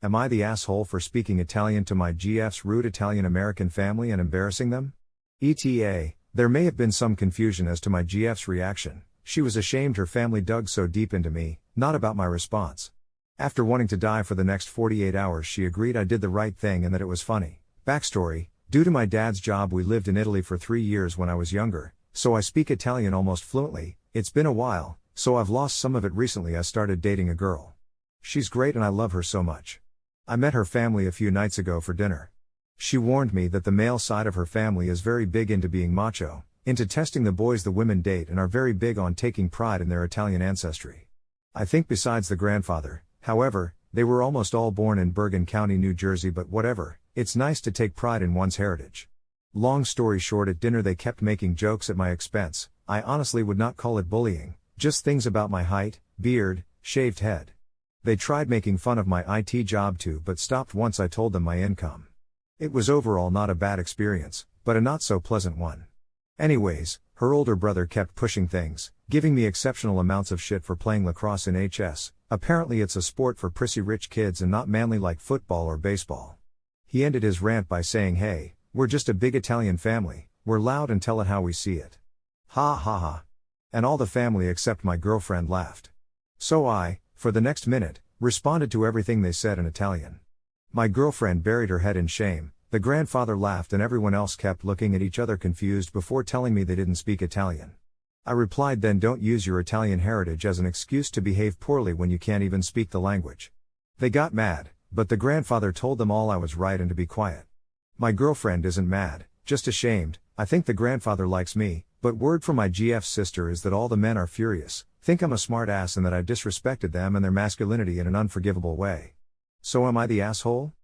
Am I the asshole for speaking Italian to my GF's rude Italian-American family and embarrassing them? ETA, there may have been some confusion as to my GF's reaction. She was ashamed her family dug so deep into me, not about my response. After wanting to die for the next 48 hours, she agreed I did the right thing and that it was funny. Backstory: due to my dad's job, we lived in Italy for 3 years when I was younger, so I speak Italian almost fluently. It's been a while, so I've lost some of it recently. I started dating a girl. She's great and I love her so much. I met her family a few nights ago for dinner. She warned me that the male side of her family is very big into being macho, into testing the boys the women date, and are very big on taking pride in their Italian ancestry. I think besides the grandfather, however, they were almost all born in Bergen County, New Jersey, but whatever, it's nice to take pride in one's heritage. Long story short, at dinner they kept making jokes at my expense. I honestly would not call it bullying, just things about my height, beard, shaved head. They tried making fun of my IT job too, but stopped once I told them my income. It was overall not a bad experience, but a not so pleasant one. Anyways, her older brother kept pushing things, giving me exceptional amounts of shit for playing lacrosse in HS. Apparently it's a sport for prissy rich kids and not manly like football or baseball. He ended his rant by saying, "Hey, we're just a big Italian family, we're loud and tell it how we see it." Ha ha ha. And all the family except my girlfriend laughed. So I, for the next minute, responded to everything they said in Italian. My girlfriend buried her head in shame, the grandfather laughed, and everyone else kept looking at each other confused before telling me they didn't speak Italian. I replied, "Then don't use your Italian heritage as an excuse to behave poorly when you can't even speak the language." They got mad, but the grandfather told them all I was right and to be quiet. My girlfriend isn't mad, just ashamed. I think the grandfather likes me, but word from my GF's sister is that all the men are furious, think I'm a smart ass and that I disrespected them and their masculinity in an unforgivable way. So am I the asshole?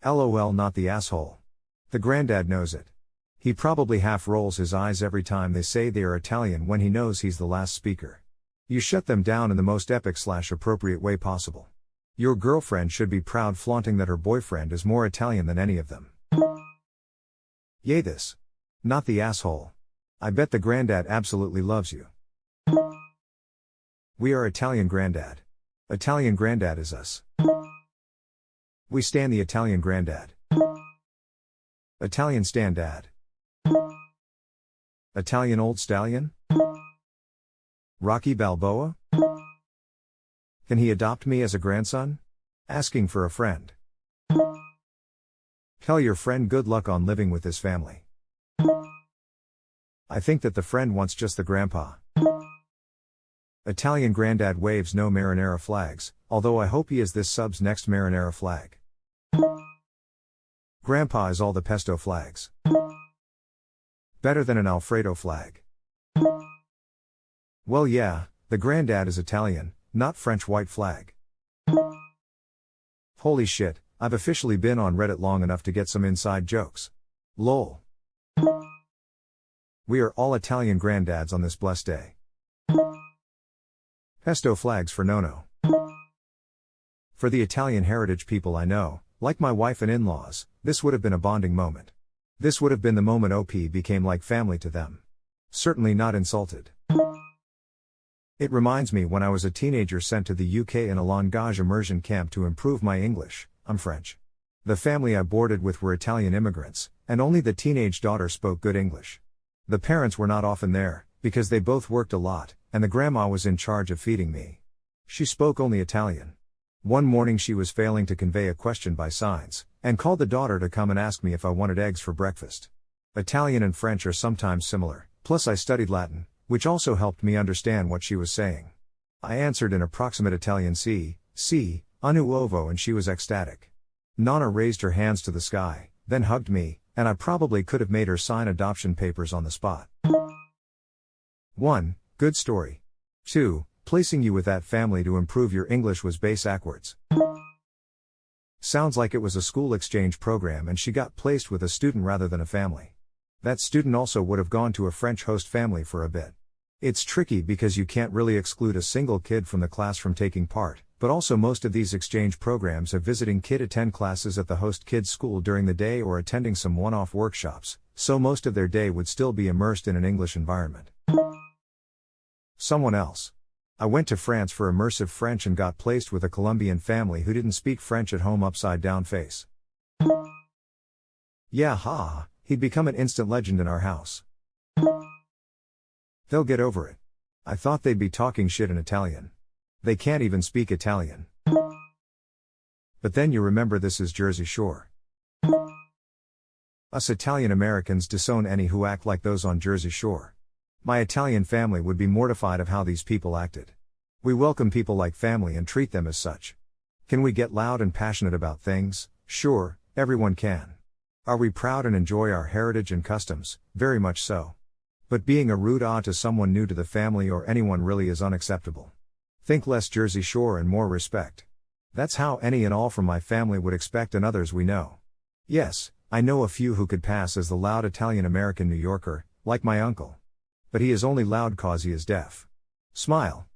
LOL, not the asshole. The granddad knows it. He probably half rolls his eyes every time they say they are Italian when he knows he's the last speaker. You shut them down in the most epic/appropriate way possible. Your girlfriend should be proud, flaunting that her boyfriend is more Italian than any of them. Yay this. Not the asshole. I bet the granddad absolutely loves you. We are Italian granddad. Italian granddad is us. We stand the Italian granddad. Italian stand dad. Italian old stallion? Rocky Balboa? Can he adopt me as a grandson? Asking for a friend. Tell your friend good luck on living with this family. I think that the friend wants just the grandpa. Italian granddad waves no marinara flags, although I hope he is this sub's next marinara flag. Grandpa is all the pesto flags. Better than an Alfredo flag. Well yeah, the granddad is Italian, not French white flag. Holy shit, I've officially been on Reddit long enough to get some inside jokes. Lol. We are all Italian granddads on this blessed day. Pesto flags for no. For the Italian heritage people I know, like my wife and in-laws, this would have been a bonding moment. This would have been the moment OP became like family to them. Certainly not insulted. It reminds me when I was a teenager sent to the UK in a langage immersion camp to improve my English. I'm French. The family I boarded with were Italian immigrants, and only the teenage daughter spoke good English. The parents were not often there, because they both worked a lot, and the grandma was in charge of feeding me. She spoke only Italian. One morning she was failing to convey a question by signs, and called the daughter to come and ask me if I wanted eggs for breakfast. Italian and French are sometimes similar, plus I studied Latin, which also helped me understand what she was saying. I answered in approximate Italian si, anu ovo, and she was ecstatic. Nonna raised her hands to the sky, then hugged me, and I probably could have made her sign adoption papers on the spot. 1. Good story. 2. Placing you with that family to improve your English was backwards. Sounds like it was a school exchange program and she got placed with a student rather than a family. That student also would have gone to a French host family for a bit. It's tricky because you can't really exclude a single kid from the class from taking part, but also most of these exchange programs have visiting kid attend classes at the host kid's school during the day or attending some one-off workshops, so most of their day would still be immersed in an English environment. Someone else. I went to France for immersive French and got placed with a Colombian family who didn't speak French at home upside down face. Yeah, ha, he'd become an instant legend in our house. They'll get over it. I thought they'd be talking shit in Italian. They can't even speak Italian. But then you remember this is Jersey Shore. Us Italian Americans disown any who act like those on Jersey Shore. My Italian family would be mortified of how these people acted. We welcome people like family and treat them as such. Can we get loud and passionate about things? Sure, everyone can. Are we proud and enjoy our heritage and customs? Very much so. But being a rude to someone new to the family or anyone really is unacceptable. Think less Jersey Shore and more respect. That's how any and all from my family would expect and others we know. Yes, I know a few who could pass as the loud Italian-American New Yorker, like my uncle. But he is only loud cause he is deaf. Smile.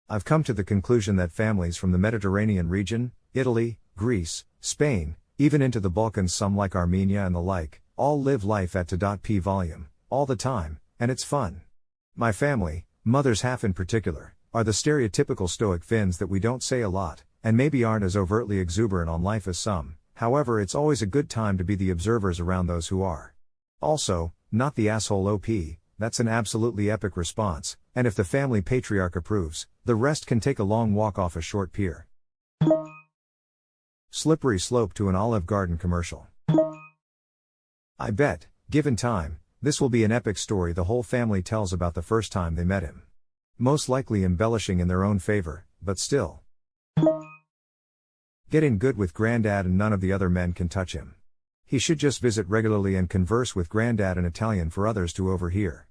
I've come to the conclusion that families from the Mediterranean region, Italy, Greece, Spain, even into the Balkans, some like Armenia and the like, all live life at to.p volume, all the time, and it's fun. My family, mother's half in particular, are the stereotypical stoic Finns that we don't say a lot, and maybe aren't as overtly exuberant on life as some. However, it's always a good time to be the observers around those who are. Also, not the asshole OP, that's an absolutely epic response, and if the family patriarch approves, the rest can take a long walk off a short pier. Slippery slope to an Olive Garden commercial. I bet, given time, this will be an epic story the whole family tells about the first time they met him. Most likely embellishing in their own favor, but still. Get in good with Granddad and none of the other men can touch him. He should just visit regularly and converse with Granddad in Italian for others to overhear.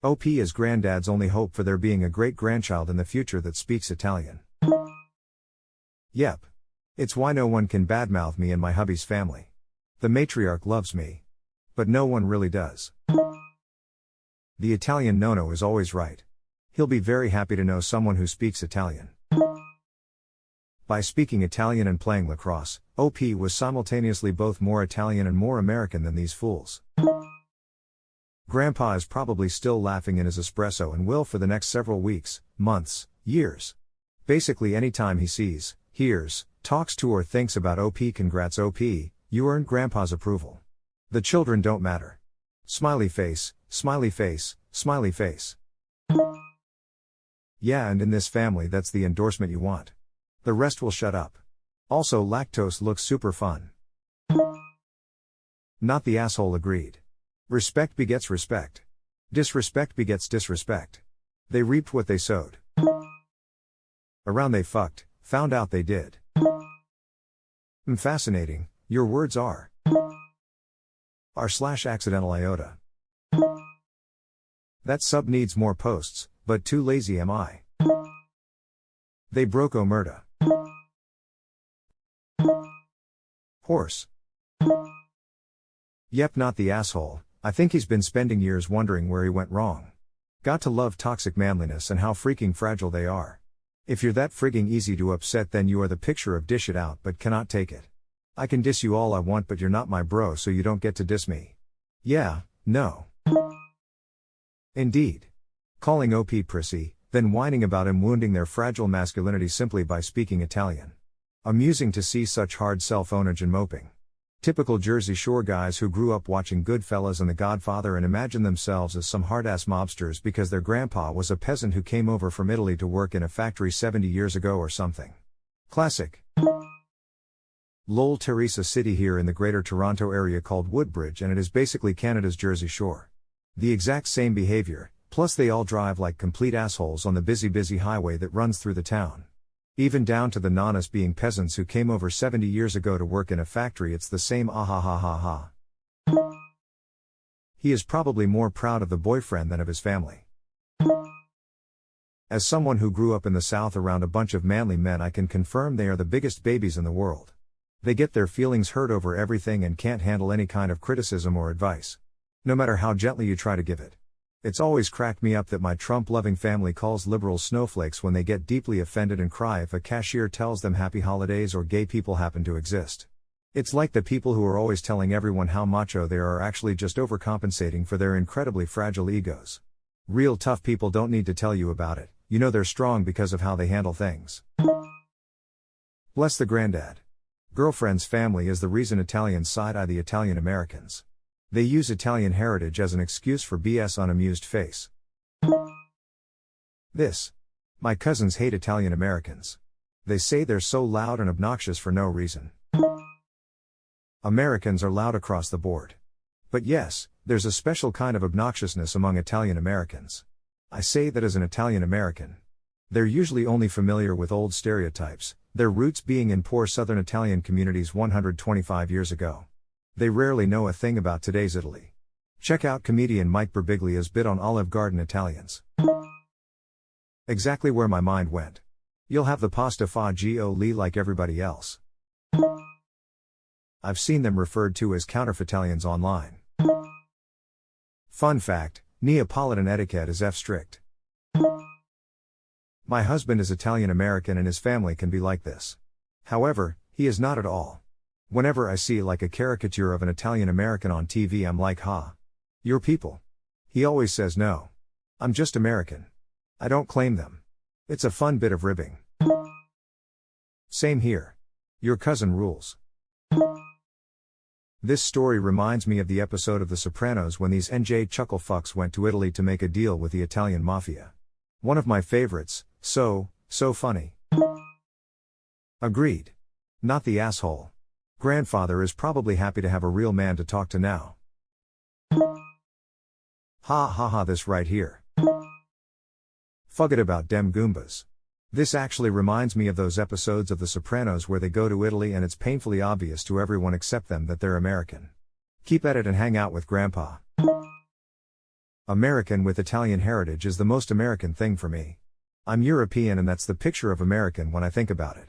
OP is Granddad's only hope for there being a great-grandchild in the future that speaks Italian. Yep. It's why no one can badmouth me and my hubby's family. The matriarch loves me. But no one really does. The Italian nono is always right. He'll be very happy to know someone who speaks Italian. By speaking Italian and playing lacrosse, OP was simultaneously both more Italian and more American than these fools. Grandpa is probably still laughing in his espresso and will for the next several weeks, months, years. Basically anytime he sees, hears, talks to or thinks about OP, congrats OP, you earned Grandpa's approval. The children don't matter. Smiley face, smiley face, smiley face. Yeah, and in this family that's the endorsement you want. The rest will shut up. Also, lactose looks super fun. Not the asshole agreed. Respect begets respect. Disrespect begets disrespect. They reaped what they sowed. Around they fucked, found out they did. Fascinating, your words are. r/accidental iota. That sub needs more posts, but too lazy am I. They broke omerta. Horse. Yep, not the asshole. I think he's been spending years wondering where he went wrong. Got to love toxic manliness and how freaking fragile they are. If you're that frigging easy to upset, then you are the picture of dish it out but cannot take it. I can diss you all I want, but you're not my bro, so you don't get to diss me. Yeah, no. Indeed. Calling OP prissy, then whining about him wounding their fragile masculinity simply by speaking Italian. Amusing to see such hard self-ownage and moping. Typical Jersey Shore guys who grew up watching Goodfellas and The Godfather and imagine themselves as some hard-ass mobsters because their grandpa was a peasant who came over from Italy to work in a factory 70 years ago or something. Classic. Lol, Teresa City here in the Greater Toronto area called Woodbridge, and it is basically Canada's Jersey Shore. The exact same behavior, plus they all drive like complete assholes on the busy highway that runs through the town. Even down to the nanas being peasants who came over 70 years ago to work in a factory, it's the same ah ha ha ha ha. He is probably more proud of the boyfriend than of his family. As someone who grew up in the South around a bunch of manly men, I can confirm they are the biggest babies in the world. They get their feelings hurt over everything and can't handle any kind of criticism or advice. No matter how gently you try to give it. It's always cracked me up that my Trump-loving family calls liberals snowflakes when they get deeply offended and cry if a cashier tells them happy holidays or gay people happen to exist. It's like the people who are always telling everyone how macho they are actually just overcompensating for their incredibly fragile egos. Real tough people don't need to tell you about it, you know they're strong because of how they handle things. Bless the granddad. Girlfriend's family is the reason Italians side-eye the Italian Americans. They use Italian heritage as an excuse for BS unamused face. This. My cousins hate Italian Americans. They say they're so loud and obnoxious for no reason. Americans are loud across the board. But yes, there's a special kind of obnoxiousness among Italian Americans. I say that as an Italian American. They're usually only familiar with old stereotypes, their roots being in poor southern Italian communities 125 years ago. They rarely know a thing about today's Italy. Check out comedian Mike Birbiglia's bit on Olive Garden Italians. Exactly where my mind went. You'll have the pasta fagioli like everybody else. I've seen them referred to as counterfeitalians online. Fun fact, Neapolitan etiquette is strict. My husband is Italian American and his family can be like this. However, he is not at all. Whenever I see like a caricature of an Italian American on TV, I'm like, ha. Your people. He always says no. I'm just American. I don't claim them. It's a fun bit of ribbing. Same here. Your cousin rules. This story reminds me of the episode of The Sopranos when these NJ chucklefucks went to Italy to make a deal with the Italian mafia. One of my favorites, so funny. Agreed. Not the asshole. Grandfather is probably happy to have a real man to talk to now. Ha, this right here. Forget about dem Goombas. This actually reminds me of those episodes of The Sopranos where they go to Italy and it's painfully obvious to everyone except them that they're American. Keep at it and hang out with Grandpa. American with Italian heritage is the most American thing for me. I'm European and that's the picture of American when I think about it.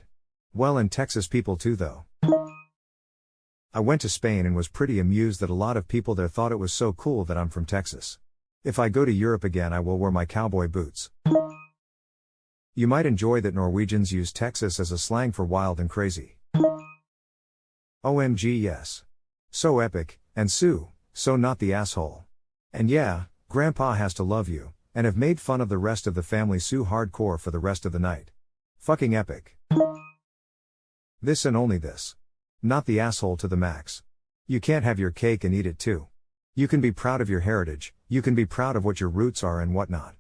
Well, and Texas people too though. I went to Spain and was pretty amused that a lot of people there thought it was so cool that I'm from Texas. If I go to Europe again, I will wear my cowboy boots. You might enjoy that Norwegians use Texas as a slang for wild and crazy. OMG yes. So epic, and so not the asshole. And yeah, Grandpa has to love you, and have made fun of the rest of the family so hardcore for the rest of the night. Fucking epic. This and only this. Not the asshole to the max. You can't have your cake and eat it too. You can be proud of your heritage, you can be proud of what your roots are and whatnot.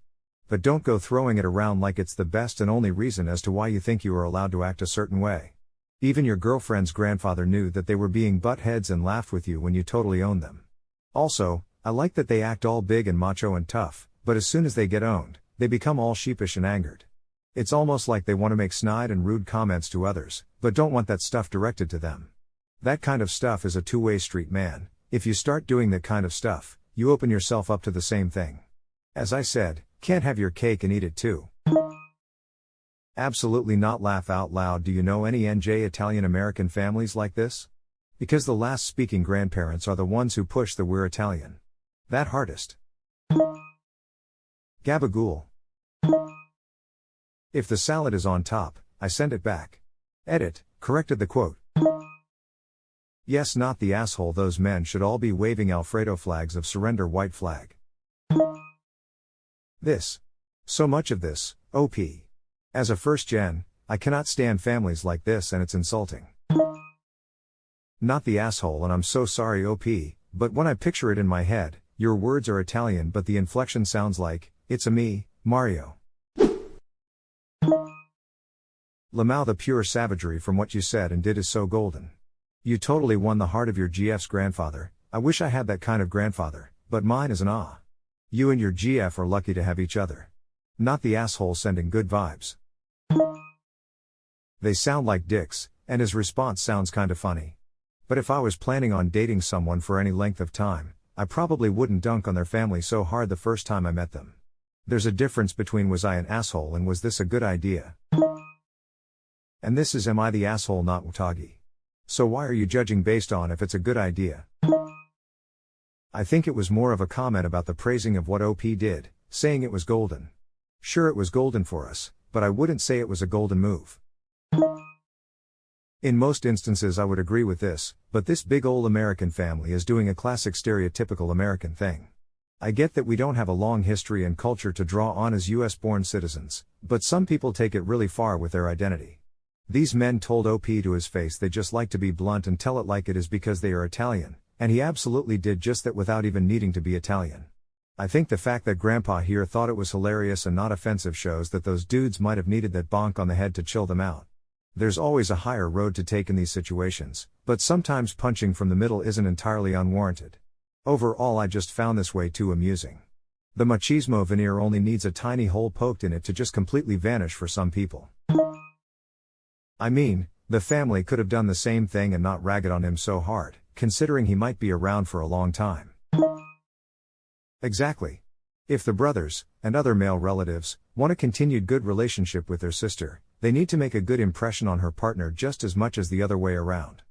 But don't go throwing it around like it's the best and only reason as to why you think you are allowed to act a certain way. Even your girlfriend's grandfather knew that they were being buttheads and laughed with you when you totally owned them. Also, I like that they act all big and macho and tough, but as soon as they get owned, they become all sheepish and angered. It's almost like they want to make snide and rude comments to others, but don't want that stuff directed to them. That kind of stuff is a two-way street, man. If you start doing that kind of stuff, you open yourself up to the same thing. As I said, can't have your cake and eat it too. Absolutely not. Laugh out loud. Do you know any NJ Italian American families like this? Because the last speaking grandparents are the ones who push the "we're Italian" that hardest. Gabagool. If the salad is on top, I send it back. Edit, corrected the quote. Yes, not the asshole. Those men should all be waving Alfredo flags of surrender. White flag. This. So much of this, OP. As a first gen, I cannot stand families like this and it's insulting. Not the asshole, and I'm so sorry OP, but when I picture it in my head, your words are Italian but the inflection sounds like, it's a me, Mario. Lamau, the pure savagery from what you said and did is so golden. You totally won the heart of your GF's grandfather. I wish I had that kind of grandfather, but mine is an ah. You and your GF are lucky to have each other. Not the asshole sending good vibes. They sound like dicks, and his response sounds kinda funny. But if I was planning on dating someone for any length of time, I probably wouldn't dunk on their family so hard the first time I met them. There's a difference between was I an asshole and was this a good idea? And this is am I the asshole, not Watagi. So why are you judging based on if it's a good idea? I think it was more of a comment about the praising of what OP did, saying it was golden. Sure, it was golden for us, but I wouldn't say it was a golden move. In most instances I would agree with this, but this big ol' American family is doing a classic stereotypical American thing. I get that we don't have a long history and culture to draw on as US-born citizens, but some people take it really far with their identity. These men told OP to his face they just like to be blunt and tell it like it is because they are Italian, and he absolutely did just that without even needing to be Italian. I think the fact that Grandpa here thought it was hilarious and not offensive shows that those dudes might have needed that bonk on the head to chill them out. There's always a higher road to take in these situations, but sometimes punching from the middle isn't entirely unwarranted. Overall, I just found this way too amusing. The machismo veneer only needs a tiny hole poked in it to just completely vanish for some people. I mean, the family could have done the same thing and not ragged on him so hard, considering he might be around for a long time. Exactly. If the brothers, and other male relatives, want a continued good relationship with their sister, they need to make a good impression on her partner just as much as the other way around.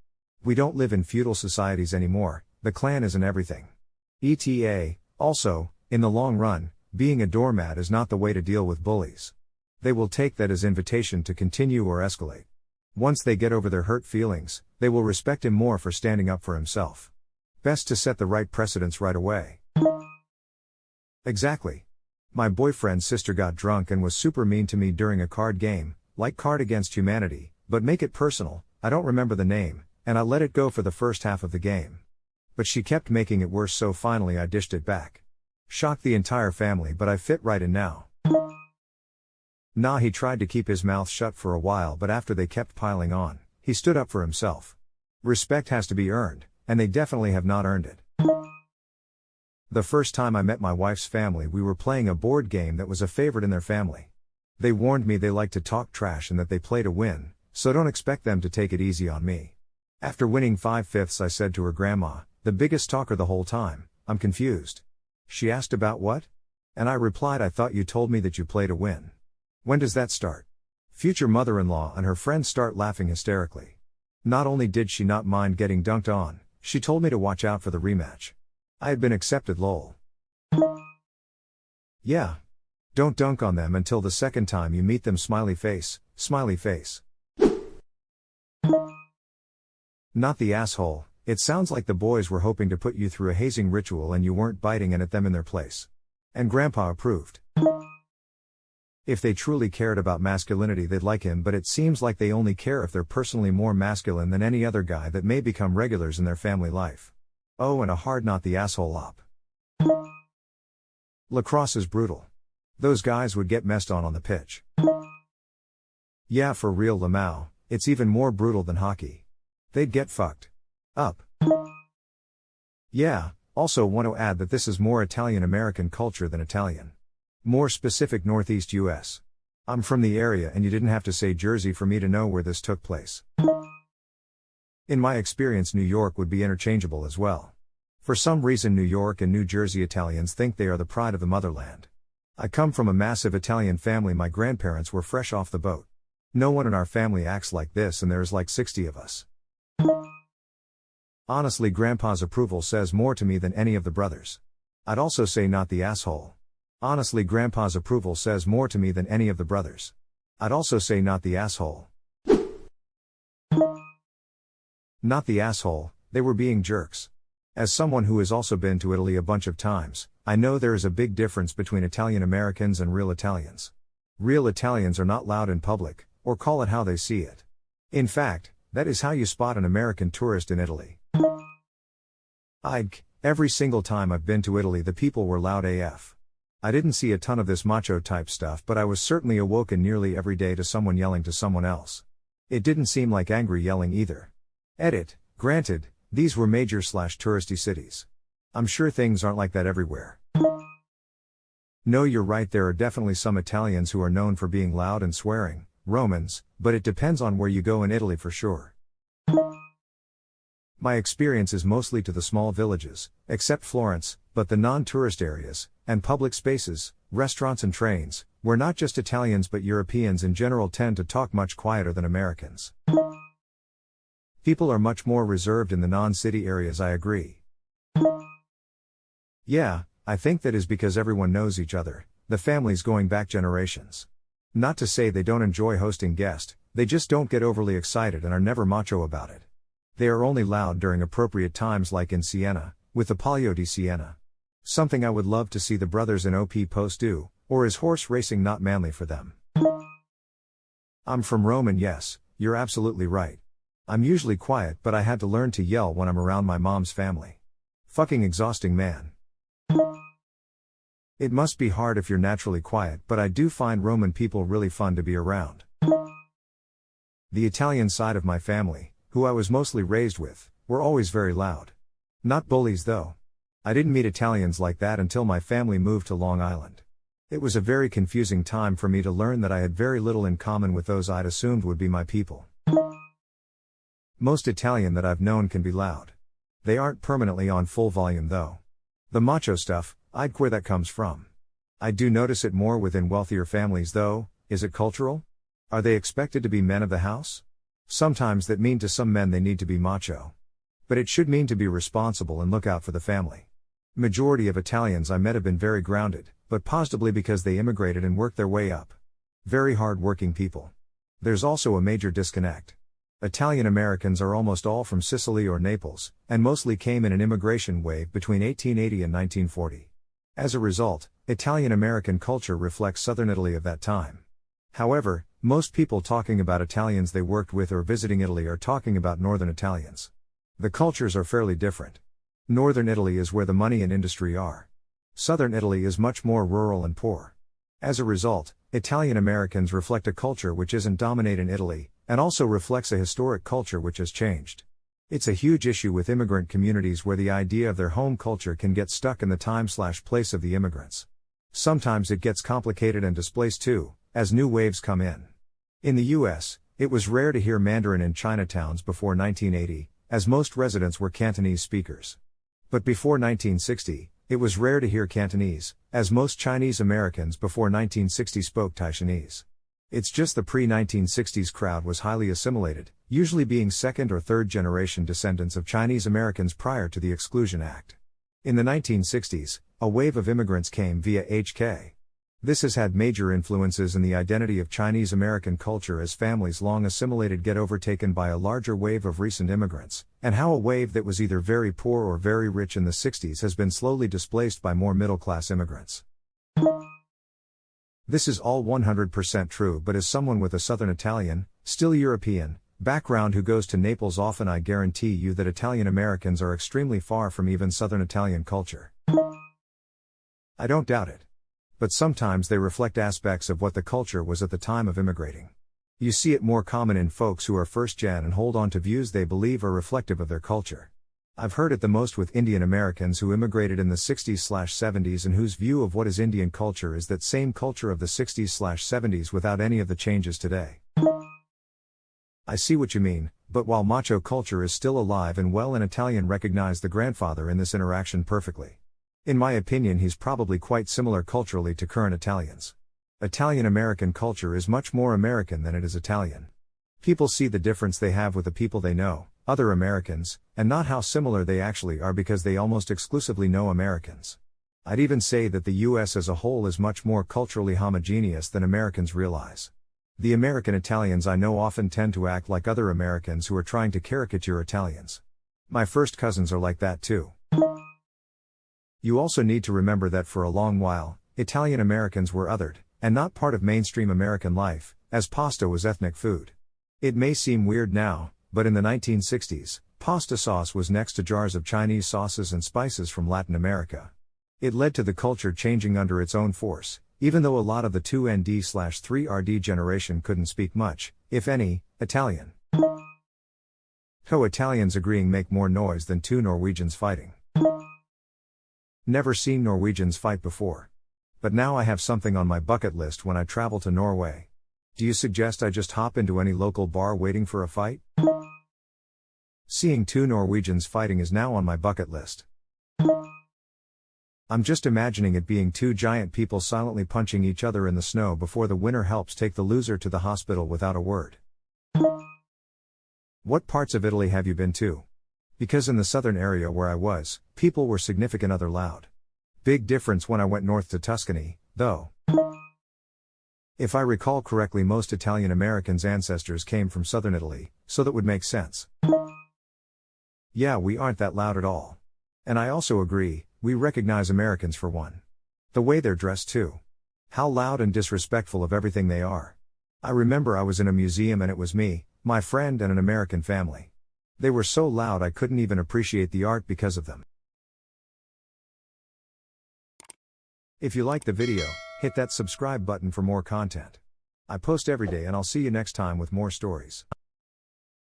We don't live in feudal societies anymore. The clan isn't everything. ETA, also, in the long run, being a doormat is not the way to deal with bullies. They will take that as invitation to continue or escalate. Once they get over their hurt feelings, they will respect him more for standing up for himself. Best to set the right precedence right away. Exactly. My boyfriend's sister got drunk and was super mean to me during a card game, like Card Against Humanity, but make it personal, I don't remember the name, and I let it go for the first half of the game. But she kept making it worse, so finally I dished it back. Shocked the entire family, but I fit right in now. Nah, he tried to keep his mouth shut for a while, but after they kept piling on, he stood up for himself. Respect has to be earned, and they definitely have not earned it. The first time I met my wife's family, we were playing a board game that was a favorite in their family. They warned me they like to talk trash and that they play to win, so don't expect them to take it easy on me. After winning 5/5, I said to her grandma, the biggest talker the whole time, I'm confused. She asked about what? And I replied, I thought you told me that you play to win. When does that start? Future mother-in-law and her friends start laughing hysterically. Not only did she not mind getting dunked on, she told me to watch out for the rematch. I had been accepted, lol. Yeah. Don't dunk on them until the second time you meet them, smiley face, smiley face. Not the asshole. It sounds like the boys were hoping to put you through a hazing ritual and you weren't biting in at them in their place. And Grandpa approved. If they truly cared about masculinity, they'd like him, but it seems like they only care if they're personally more masculine than any other guy that may become regulars in their family life. Oh, and a hard not the asshole op. Lacrosse is brutal. Those guys would get messed on the pitch. Yeah, for real, Lamau, it's even more brutal than hockey. They'd get fucked up. Yeah, also want to add that this is more Italian-American culture than Italian. More specific Northeast US. I'm from the area and you didn't have to say Jersey for me to know where this took place. In my experience, New York would be interchangeable as well. For some reason, New York and New Jersey Italians think they are the pride of the motherland. I come from a massive Italian family. My grandparents were fresh off the boat. No one in our family acts like this, and there's like 60 of us. Honestly, Grandpa's approval says more to me than any of the brothers. I'd also say not the asshole. Honestly, Grandpa's approval says more to me than any of the brothers. I'd also say not the asshole. Not the asshole, they were being jerks. As someone who has also been to Italy a bunch of times, I know there is a big difference between Italian Americans and real Italians. Real Italians are not loud in public, or call it how they see it. In fact, that is how you spot an American tourist in Italy. Every single time I've been to Italy, the people were loud AF. I didn't see a ton of this macho type stuff, but I was certainly awoken nearly every day to someone yelling to someone else. It didn't seem like angry yelling either. Granted, these were major/touristy cities. I'm sure things aren't like that everywhere. No, you're right, there are definitely some Italians who are known for being loud and swearing, Romans, but it depends on where you go in Italy for sure. My experience is mostly to the small villages, except Florence, but the non-tourist areas, and public spaces, restaurants and trains, where not just Italians but Europeans in general tend to talk much quieter than Americans. People are much more reserved in the non-city areas, I agree. Yeah, I think that is because everyone knows each other, the families going back generations. Not to say they don't enjoy hosting guests, they just don't get overly excited and are never macho about it. They are only loud during appropriate times, like in Siena, with the Palio di Siena. Something I would love to see the brothers in OP Post do, or is horse racing not manly for them? I'm from Rome and yes, you're absolutely right. I'm usually quiet but I had to learn to yell when I'm around my mom's family. Fucking exhausting, man. It must be hard if you're naturally quiet, but I do find Roman people really fun to be around. The Italian side of my family, who I was mostly raised with, were always very loud. Not bullies though. I didn't meet Italians like that until my family moved to Long Island. It was a very confusing time for me to learn that I had very little in common with those I'd assumed would be my people. Most Italian that I've known can be loud. They aren't permanently on full volume though. The macho stuff, I'd where that comes from. I do notice it more within wealthier families though. Is it cultural? Are they expected to be men of the house? Sometimes that mean to some men they need to be macho. But it should mean to be responsible and look out for the family. Majority of Italians I met have been very grounded, but possibly because they immigrated and worked their way up. Very hard-working people. There's also a major disconnect. Italian Americans are almost all from Sicily or Naples, and mostly came in an immigration wave between 1880 and 1940. As a result, Italian American culture reflects Southern Italy of that time. However, most people talking about Italians they worked with or visiting Italy are talking about Northern Italians. The cultures are fairly different. Northern Italy is where the money and industry are. Southern Italy is much more rural and poor. As a result, Italian Americans reflect a culture which isn't dominant in Italy, and also reflects a historic culture which has changed. It's a huge issue with immigrant communities where the idea of their home culture can get stuck in the time/place of the immigrants. Sometimes it gets complicated and displaced too, as new waves come in. In the US, it was rare to hear Mandarin in Chinatowns before 1980, as most residents were Cantonese speakers. But before 1960, it was rare to hear Cantonese, as most Chinese Americans before 1960 spoke Taishanese. It's just the pre-1960s crowd was highly assimilated, usually being second or third generation descendants of Chinese Americans prior to the Exclusion Act. In the 1960s, a wave of immigrants came via HK. This has had major influences in the identity of Chinese American culture as families long assimilated get overtaken by a larger wave of recent immigrants, and how a wave that was either very poor or very rich in the 60s has been slowly displaced by more middle-class immigrants. This is all 100% true, but as someone with a Southern Italian, still European, background who goes to Naples often, I guarantee you that Italian Americans are extremely far from even Southern Italian culture. I don't doubt it. But sometimes they reflect aspects of what the culture was at the time of immigrating. You see it more common in folks who are first-gen and hold on to views they believe are reflective of their culture. I've heard it the most with Indian Americans who immigrated in the 60s/70s and whose view of what is Indian culture is that same culture of the 60s/70s without any of the changes today. I see what you mean, but while macho culture is still alive and well, an Italian recognized the grandfather in this interaction perfectly. In my opinion, he's probably quite similar culturally to current Italians. Italian American culture is much more American than it is Italian. People see the difference they have with the people they know, other Americans, and not how similar they actually are because they almost exclusively know Americans. I'd even say that the US as a whole is much more culturally homogeneous than Americans realize. The American Italians I know often tend to act like other Americans who are trying to caricature Italians. My first cousins are like that too. You also need to remember that for a long while, Italian Americans were othered, and not part of mainstream American life, as pasta was ethnic food. It may seem weird now, but in the 1960s, pasta sauce was next to jars of Chinese sauces and spices from Latin America. It led to the culture changing under its own force, even though a lot of the 2ND/3RD generation couldn't speak much, if any, Italian. Co-Italians agreeing make more noise than two Norwegians fighting. Never seen Norwegians fight before. But now I have something on my bucket list when I travel to Norway. Do you suggest I just hop into any local bar waiting for a fight? Seeing two Norwegians fighting is now on my bucket list. I'm just imagining it being two giant people silently punching each other in the snow before the winner helps take the loser to the hospital without a word. What parts of Italy have you been to? Because in the southern area where I was, people were significant other loud. Big difference when I went north to Tuscany, though. If I recall correctly, most Italian Americans' ancestors came from southern Italy, so that would make sense. Yeah, we aren't that loud at all. And I also agree, We recognize Americans for one. The way they're dressed too. How loud and disrespectful of everything they are. I remember I was in a museum and it was me, my friend and an American family. They were so loud I couldn't even appreciate the art because of them. If you liked the video, hit that subscribe button for more content. I post every day and I'll see you next time with more stories.